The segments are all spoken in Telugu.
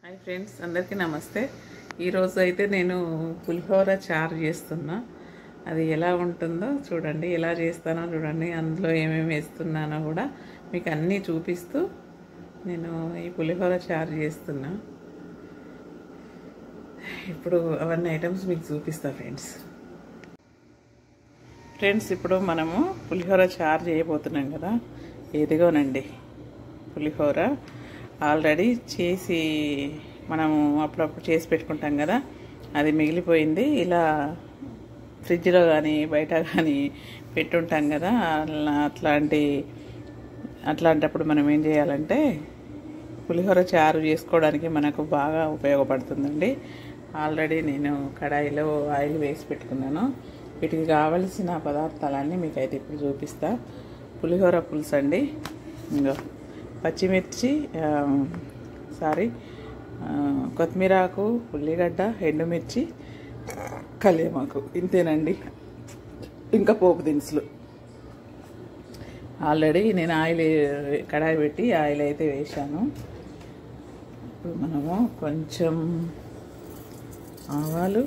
హాయ్ ఫ్రెండ్స్, అందరికీ నమస్తే. ఈరోజు అయితే నేను పులిహోర చారు చేస్తున్నా. అది ఎలా ఉంటుందో చూడండి, ఎలా చేస్తానో చూడండి, అందులో ఏమేమి వేస్తున్నానో కూడా మీకు అన్నీ చూపిస్తూ నేను ఈ పులిహోర చారు చేస్తున్నా. ఇప్పుడు అవన్నీ ఐటమ్స్ మీకు చూపిస్తా ఫ్రెండ్స్. ఇప్పుడు మనము పులిహోర చారు చేయబోతున్నాం కదా. ఇదిగోనండి పులిహోర ఆల్రెడీ చేసి మనము అప్పుడప్పుడు చేసి పెట్టుకుంటాం కదా, అది మిగిలిపోయింది. ఇలా ఫ్రిడ్జ్లో కానీ బయట కానీ పెట్టుంటాం కదా, అట్లాంటప్పుడు మనం ఏం చేయాలంటే పులిహోర చారు చేసుకోవడానికి మనకు బాగా ఉపయోగపడుతుందండి. ఆల్రెడీ నేను కడాయిలో ఆయిల్ వేసి పెట్టుకున్నాను. వీటికి కావలసిన పదార్థాలన్నీ మీకైతే ఇప్పుడు చూపిస్తా. పులిహోర పులుసు అండి, ఇంకా పచ్చిమిర్చి, కొత్తిమీరాకు, ఉల్లిగడ్డ, ఎండుమిర్చి, కల్లేమాకు, ఇంతేనండి. ఇంకా పోపు దినుసులు. ఆల్రెడీ నేను ఆయిల్ కడాయి పెట్టి ఆయిల్ అయితే వేసాను. ఇప్పుడు మనము కొంచెం ఆవాలు,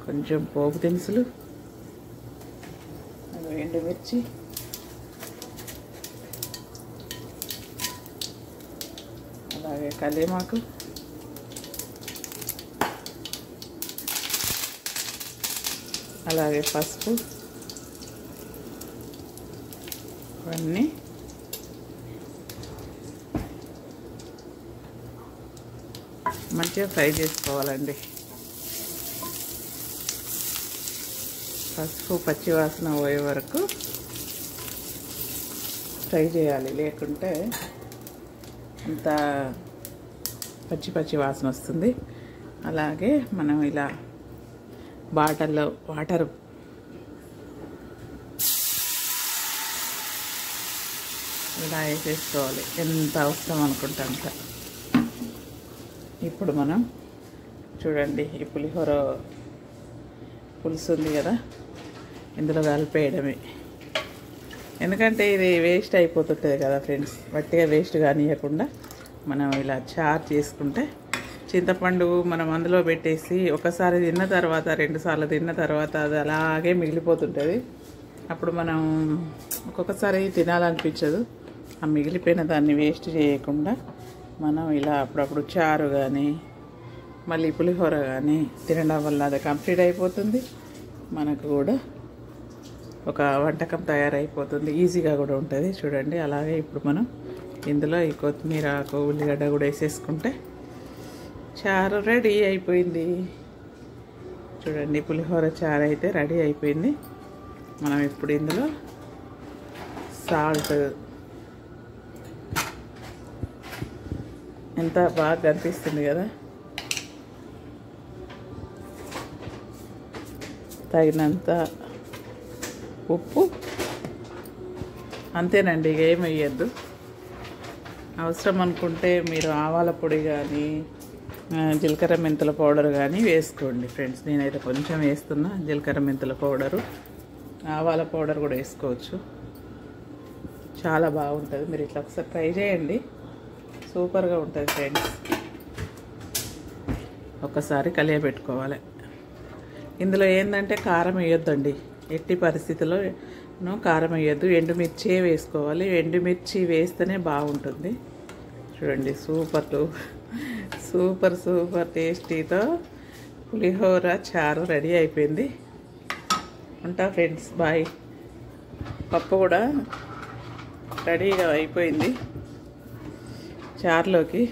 కొంచెం పోపు దినుసులు, ఎండుమిర్చి, అలాగే కల్లేమాకు, అలాగే పసుపు, ఇవన్నీ మంచిగా ఫ్రై చేసుకోవాలండి. పసుపు పచ్చి వాసన పోయే వరకు ఫ్రై చేయాలి, లేకుంటే అంత పచ్చి వాసన వస్తుంది. అలాగే మనం ఇలా బాటిల్లో వాటర్ ఇలా వేసేసుకోవాలి, ఎంత అవసరం అనుకుంటే అంత. ఇప్పుడు మనం చూడండి, ఈ పులిహోర పులుసు ఉంది కదా, ఇందులో కలిపేయడమే. ఎందుకంటే ఇది వేస్ట్ అయిపోతుంటుంది కదా ఫ్రెండ్స్. వట్టిగా వేస్ట్ కానియకుండా మనం ఇలా చారు చేసుకుంటే, చింతపండు మనం అందులో పెట్టేసి ఒకసారి తిన్న తర్వాత 2 సార్లు తిన్న తర్వాత అది అలాగే మిగిలిపోతుంటుంది. అప్పుడు మనం ఒక్కొక్కసారి తినాలనిపించదు. ఆ మిగిలిపోయిన దాన్ని వేస్ట్ చేయకుండా మనం ఇలా అప్పుడప్పుడు చారు కానీ మళ్ళీ పులిహోర కానీ తినడం వల్ల అది కంప్లీట్ అయిపోతుంది. మనకు కూడా ఒక వంటకం తయారైపోతుంది, ఈజీగా కూడా ఉంటుంది. చూడండి, అలాగే ఇప్పుడు మనం ఇందులో ఈ కొత్తిమీర ఆకు, ఉల్లిగడ్డ కూడా వేసేసుకుంటే చారు రెడీ అయిపోయింది. చూడండి, పులిహోర చారు అయితే రెడీ అయిపోయింది. మనం ఇప్పుడు ఇందులో సాల్ట్, ఎంత బాగా కనిపిస్తుంది కదా, తగినంత ఉప్పు, అంతేనండి. ఇక ఏమి వేయద్దు. అవసరం అనుకుంటే మీరు ఆవాల పొడి కానీ జీలకర్ర మెంతుల పౌడర్ కానీ వేసుకోండి ఫ్రెండ్స్. నేనైతే కొంచెం వేస్తున్నా జీలకర్ర మెంతుల పౌడరు, ఆవాల పౌడర్ కూడా వేసుకోవచ్చు. చాలా బాగుంటుంది. మీరు ఇట్లా ఒకసారి ట్రై చేయండి, సూపర్గా ఉంటుంది ఫ్రెండ్స్. ఒక్కసారి కలియబెట్టుకోవాలి. ఇందులో ఏంటంటే కారం వేయొద్దండి, ఎట్టి పరిస్థితుల్లో కారం వేయద్దు. ఎండుమిర్చి వేసుకోవాలి. ఎండుమిర్చి వేస్తేనే బాగుంటుంది. చూడండి, సూపర్ టేస్టీతో పులిహోర చారు రెడీ అయిపోయింది. ఉంటా ఫ్రెండ్స్, బాయ్. పప్పు కూడా రెడీగా అయిపోయింది చారులోకి.